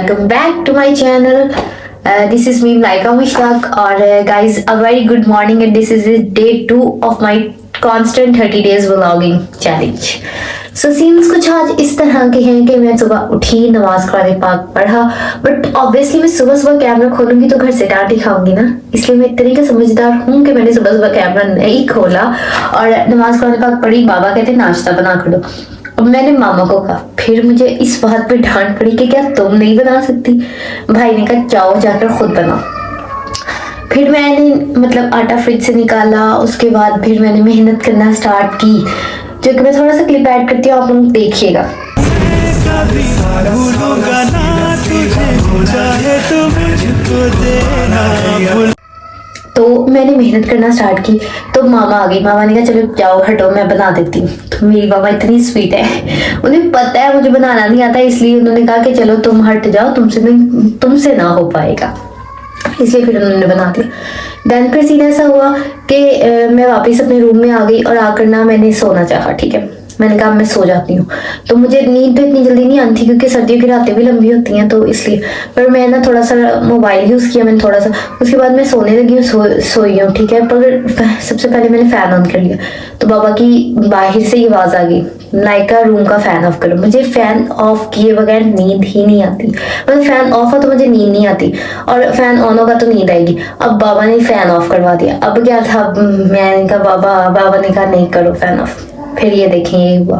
welcome back to my channel. This is me Laika Mushtaq और guys a very good morning and this is day 2 of my constant 30 days vlogging challenge. So scenes कुछ आज इस तरह के हैं कि मैं सुबह उठी, नमाज कुरान पाक पढ़ा, बट ऑब्वियसली मैं सुबह सुबह कैमरा खोलूंगी तो घर से डांट ही खाऊंगी ना, इसलिए मैं इतनी का समझदार हूँ कि मैंने सुबह सुबह कैमरा नहीं खोला और नमाज कुरान पाक पढ़ी। बाबा कहते नाश्ता बना कर दो, अब मैंने मामा को कहा, फिर मुझे इस बात पे डांट पड़ी कि क्या तुम नहीं बना सकती। भाई ने कहा जाओ जाकर खुद बनाओ। फिर मैंने मतलब आटा फ्रिज से निकाला, उसके बाद फिर मैंने मेहनत करना स्टार्ट की, जो कि मैं थोड़ा सा क्लिप ऐड करती हूँ, आप लोग देखिएगा। तो मैंने मेहनत करना स्टार्ट की तो मामा आ गई। मामा ने कहा चलो जाओ हटो मैं बना देती हूँ। तो मेरी मामा इतनी स्वीट है, उन्हें पता है मुझे बनाना नहीं आता, इसलिए उन्होंने कहा कि चलो तुम हट जाओ, तुमसे ना हो पाएगा, इसलिए फिर उन्होंने बना दिया। देन फिर सीन ऐसा हुआ कि मैं वापस अपने रूम में आ गई और आकर ना मैंने सोना चाहा। ठीक है, मैंने कहा मैं सो जाती हूँ। तो मुझे नींद तो इतनी जल्दी नहीं आती क्योंकि सर्दियों की रातें भी लंबी होती हैं, तो इसलिए पर मैं ना थोड़ा सा मोबाइल यूज़ किया मैंने थोड़ा सा, उसके बाद मैं सोने लगी हूँ, सोई हूँ। ठीक है, पर सबसे पहले मैंने फ़ैन ऑन कर लिया तो बाबा की बाहर से ही आवाज़ आ गई, लाइका रूम का फ़ैन ऑफ करो। मुझे फ़ैन ऑफ किए बगैर नींद ही नहीं आती, मतलब फ़ैन ऑफ हो तो मुझे नींद नहीं आती और फ़ैन ऑन होगा तो नींद आएगी। अब बाबा ने फ़ैन ऑफ करवा दिया। अब क्या था, मैंने कहा बाबा ने कहा नहीं करो फ़ैन ऑफ। फिर ये देखें ये हुआ,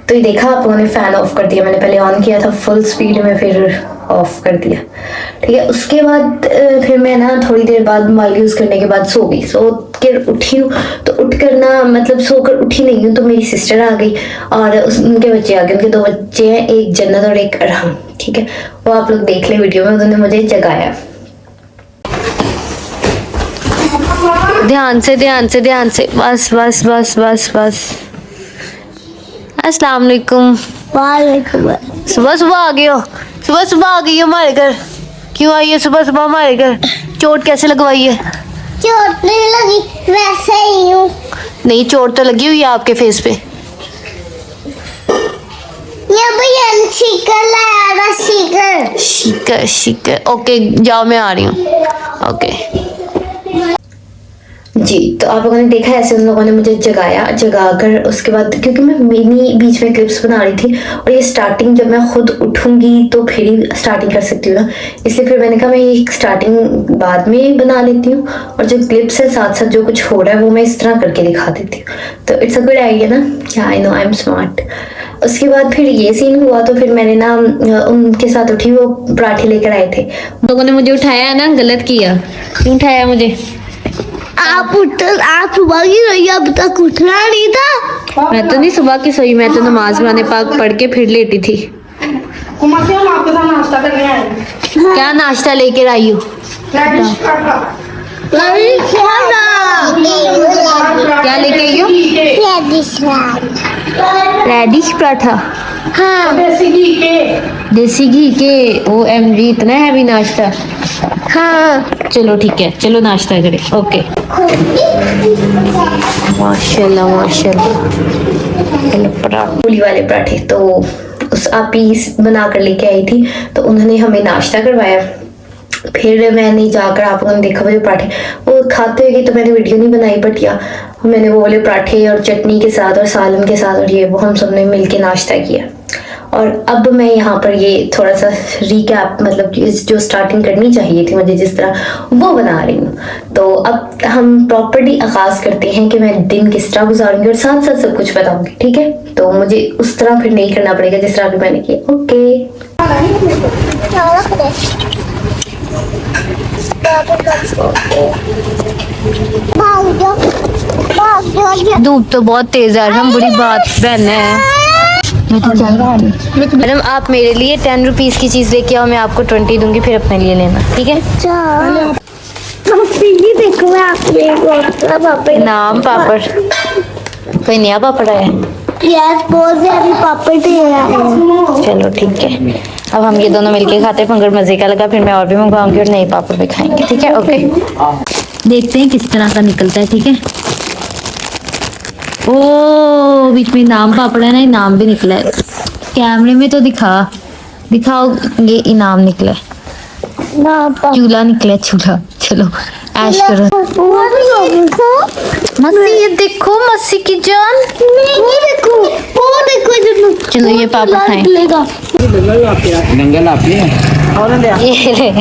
तो ये देखा आप लोगों ने फ़ैन ऑफ कर दिया। मैंने पहले ऑन किया था फुल स्पीड में, फिर ऑफ कर दिया। ठीक है, उसके बाद फिर मैं ना थोड़ी देर बाद मोबाइल यूज़ करने के बाद सो गई। सो कर उठी हूँ तो उठ कर ना मतलब सोकर उठी नहीं हूँ तो मेरी सिस्टर आ गई और उनके बच्चे आ गए। उनके 2 बच्चे हैं, एक जन्नत और एक अरहम। ठीक है, वो आप लोग देख ले वीडियो में, उन्होंने मुझे जगाया। ध्यान से बस बस बस बस बस। अस्सलाम वालेकुम। वालेकुम। सुबह सुबह आ गई हो, सुबह सुबह आ गई हो हमारे घर। क्यों आई है सुबह सुबह हमारे घर? चोट कैसे लगवाई है? चोट नहीं लगी, वैसे ही हूँ। नहीं, चोट तो लगी हुई है आपके फेस पे। ये भैया शिकर लाया था, शिकर। ओके जाओ मैं आ रही हूँ। ओके जी, तो आप लोगों ने देखा ऐसे उन लोगों ने मुझे जगाकर उसके बाद, क्योंकि मैं मिनी बीच में क्लिप्स बना रही थी और ये स्टार्टिंग जब मैं खुद उठूंगी तो फिर ही स्टार्टिंग कर सकती हूँ ना, इसलिए फिर मैंने कहा मैं ये स्टार्टिंग बाद में बना लेती हूँ और जो क्लिप्स है साथ साथ जो कुछ हो रहा है वो मैं इस तरह करके दिखा देती हूँ। तो इट्स अ गुड आइडिया ना, क्या I know I am smart. उसके बाद फिर ये सीन हुआ तो फिर मैंने ना उनके साथ उठी, वो पराठे लेकर आए थे। लोगों ने मुझे उठाया ना, गलत किया। क्यों उठाया मुझे? आप सुबह की सोई, अब तक उठना नहीं था। मैं तो नहीं सुबह की सोई, मैं तो नमाज कुरान पाक पढ़ के फिर लेटी थी। हम आपके साथ नाश्ता करने आए हैं। क्या नाश्ता लेकर आई हो? क्या लेके आई हो? रेडिश पराठा। हाँ देसी घी के। OMG, इतना हैवी नाश्ता। हाँ। चलो ठीक है, चलो नाश्ता करें। ओके माशाल्लाह। पूली वाले पराठे तो उस आपी बना कर लेके आई थी, तो उन्होंने हमें नाश्ता करवाया। फिर मैंने जाकर, आप लोगों ने देखा वो जो पराठे वो खाते हुए, तो मैंने वीडियो नहीं बनाई, बट या मैंने वो वाले पराठे और चटनी के साथ और सालन के साथ और ये वो हम सब ने मिलके नाश्ता किया। और अब मैं यहाँ पर ये थोड़ा सा रिकैप, मतलब जो स्टार्टिंग करनी चाहिए थी मुझे जिस तरह, वो बना रही हूँ। तो अब हम प्रॉपर्ली आगाज करते हैं कि मैं दिन किस तरह गुजारूंगी और साथ साथ सब कुछ बताऊंगी। ठीक है, तो मुझे उस तरह फिर नहीं करना पड़ेगा जिस तरह अभी मैंने किया। ओके धूप तो बहुत तेज है, हम बुरी बात बहन है। मैडम आप मेरे लिए 10 रुपीज की चीज लेके आओ, मैं आपको 20 दूंगी, फिर अपने लिए लेना। ठीक है? देखो मैं नाम पापड़, कोई नया पापड़ आया? बहुत सारे पापड़ दे रहा है। चलो ठीक है, अब हम ये दोनों मिलके खाते हैं, पंगर मजे का लगा, फिर मैं और भी मंगवाऊंगी और नए पापड़ भी खाएंगे। ठीक है? ओके देखते हैं किस तरह का निकलता है। ठीक है, ओ बीच में नाम पापड़ है ना, नाम भी निकला है। कैमरे में तो दिखा दिखाओ, ये इनाम निकला, ना चूल्हा निकला, चूल्हा। चलो ऐश करो। मस्सी, ये देखो मस्सी की जान। ये देखो, वो देखो इधर। चलो ये पापा खाएं। मिलेगा। नंगल आप ये ले।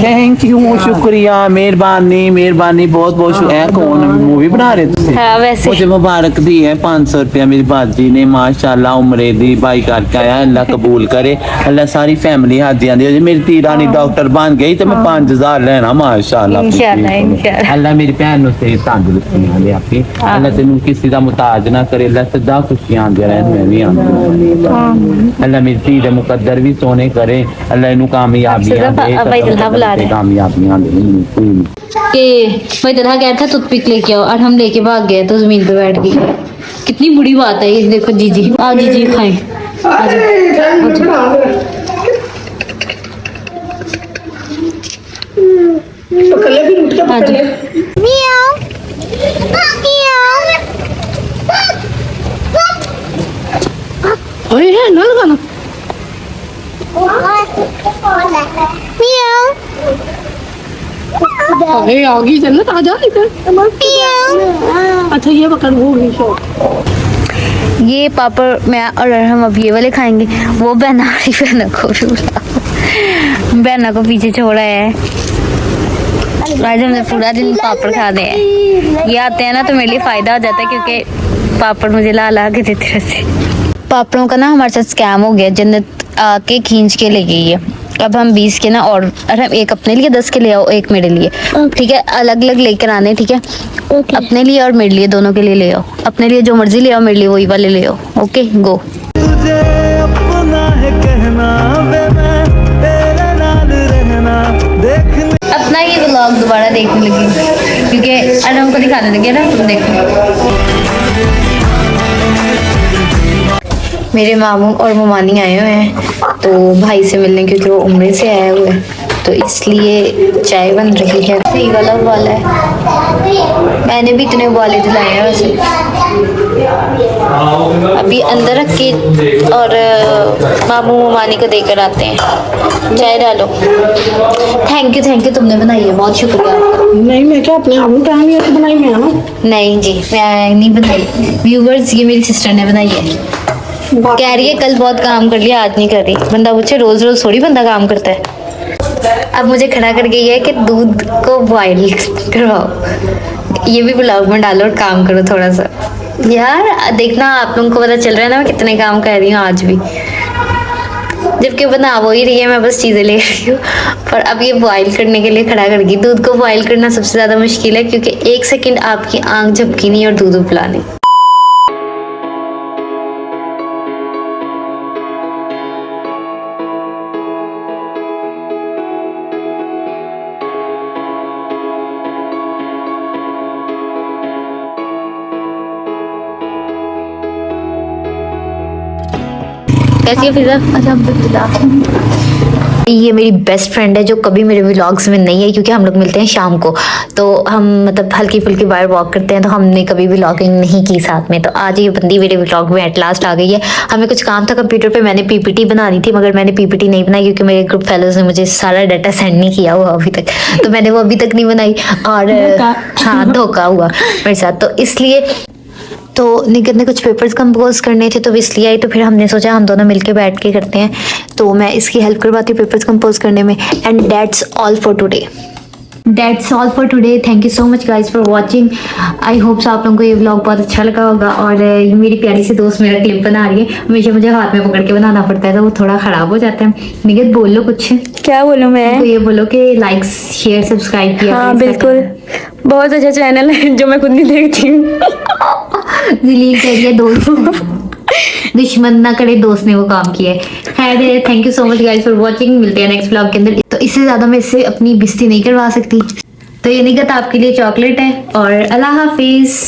थैंक यू, शुक्रिया, मेहरबानी मेहरबानी, बहुत बहुत शुक्रिया। कौन मूवी बना रहे तुसी? हाँ वैसे मुझे मुबारक दी है 500 रुपया मेरी बाजी ने, माशाल्लाह उम्रे दी भाई करके आया, अल्लाह कबूल करे, अल्लाह सारी फैमिली हाजियां दे। मेरी धी रानी डॉक्टर बन गई तो मैं 5000 लेना माशाल्लाह। इंशाल्लाह, इंशाल्लाह। अल्लाह मेरी भैन नु से तंदुरुस्ती दे आपकी, अल्लाह तेनू किसी दा मुताज ना करे, अल्लाह सदा खुशियां दे रहे, मैं भी आंदी। अल्लाह मेरी धी दे मुकद्दर भी सोने करे, अल्लाह इनू कामयाबियां भाई दुल्हा बुला रहे हैं। कामयाबियां दे। कि भाई दुल्हा कह था टूथपिक लेके आओ और हम लेके भाग गए तो जमीन पे बैठ गई। कितनी बुरी बात है ये। देखो जीजी, आ जीजी खाएं। आ जाओ। पकड़ ले, फिर उठ के पकड़ ले। मियाओ मियाओ। ओए है ना लगाना। मियाओ अरे आ गई जन्नत, आ जा इधर। मियाओ। अच्छा ये पकड़, वो गई शॉप। ये पापड़ मैं और हम अब ये वाले खाएंगे। वो बहना को भी बुलाओ। बहना को पीछे छोड़ा है। आज हमने पूरा दिन पापड़ खाने हैं। ये आते हैं ना तो मेरे लिए फायदा हो जाता है क्योंकि पापड़ मुझे ला के देते रहते। पापड़ों का ना हमारे साथ स्कैम हो गया। जन्नत आके खींच के ले गई है। अब हम 20 के ना और एक अपने लिए 10 के ले आओ, एक मेरे लिए, ठीक है? अलग अलग लेकर आने, ठीक है? अपने लिए और मेरे लिए, दोनों के लिए ले आओ। अपने लिए जो मर्जी ले आओ, मेरे लिए वही वाले ले आओ। Okay go. तुझे अपना है कहना, वे मैं तेरे नाल रहना, देखने अपना ये व्लॉग दोबारा देखने लगी क्योंकि अरम को दिखाने लगे ना, तुम देखो। मेरे मामू और ममानी आए हुए हैं तो भाई से मिलने, क्योंकि वो उम्रे से आए हुए हैं तो इसलिए चाय बन रही है। सही वाला उबाला है। मैंने भी इतने उबाले दिलाए हैं वैसे। अभी अंदर रख के और मामू ममानी को देकर आते हैं। चाय डालो। थैंक यू, तुमने बनाई है, बहुत शुक्रिया आपका। नहीं मैं क्या अपने आप टाइम नहीं है बनाई मैं ना। नहीं जी, मैं नहीं बनाई। व्यूवर्स, ये मेरी सिस्टर ने बनाई है। कह रही है कल बहुत काम कर लिया, आज नहीं कर रही। बंदा पूछे रोज रोज थोड़ी बंदा काम करता है। अब मुझे खड़ा कर गई है कि दूध को बॉयल करवाओ। ये भी ब्लॉग में डालो और काम करो थोड़ा सा। यार देखना, आप लोगों को पता चल रहा है ना मैं कितने काम कर रही हूँ आज भी, जबकि बना वो ही रही है, मैं बस चीज़ें ले रही हूँ। पर अब ये बॉयल करने के लिए खड़ा कर गई। दूध को बॉयल करना सबसे ज़्यादा मुश्किल है क्योंकि 1 सेकेंड आपकी आंख झपकी नहीं और दूध उबला नहीं। कैसी है फिजा? ये मेरी बेस्ट फ्रेंड है जो कभी मेरे व्लॉग्स में नहीं है क्योंकि हम लोग मिलते हैं शाम को, तो हम मतलब हल्की फुल्की बाहर वॉक करते हैं, तो हमने कभी व्लॉगिंग नहीं की साथ में। तो आज ये बंदी मेरे व्लॉग में एट लास्ट आ गई है। हमें कुछ काम था कंप्यूटर पे, मैंने पीपीटी बनानी थी मगर मैंने पीपीटी नहीं बनाई क्योंकि मेरे ग्रुप फेलोज ने मुझे सारा डाटा सेंड नहीं किया हुआ अभी तक, तो मैंने वो अभी तक नहीं बनाई। और हाँ, धोखा हुआ मेरे साथ, तो इसलिए तो निगत ने कुछ पेपर्स कंपोज करने थे तो इसलिए आई, तो फिर हमने सोचा हम दोनों मिलके बैठ के करते हैं। तो मैं इसकी हेल्प करवाती हूँ पेपर्स कंपोज करने में। And that's all for today. Thank you so much guys for watching. I hope so आप लोगों को ये व्लॉग बहुत अच्छा लगा होगा। और ये मेरी प्यारी सी दोस्त मेरा क्लिप बना रही है, हमेशा मुझे हाथ में पकड़ के बनाना पड़ता है तो वो थोड़ा ख़राब हो जाता है। निगत बोल लो कुछ। क्या बोलूं मैं? तो ये बोलो कि लाइक्स शेयर सब्सक्राइब किया। हाँ बिल्कुल, बहुत अच्छा चैनल है जो मैं खुद नहीं देखती हूँ। दिलीप करिए दोस्त, दुश्मन ना करे दोस्त ने वो काम किया है। Thank you so much guys for watching. मिलते हैं नेक्स्ट व्लॉग के अंदर। तो इससे ज्यादा मैं इससे अपनी बेइज्जती नहीं करवा सकती, तो ये निगत आपके लिए चॉकलेट है और अल्लाह हाफिज।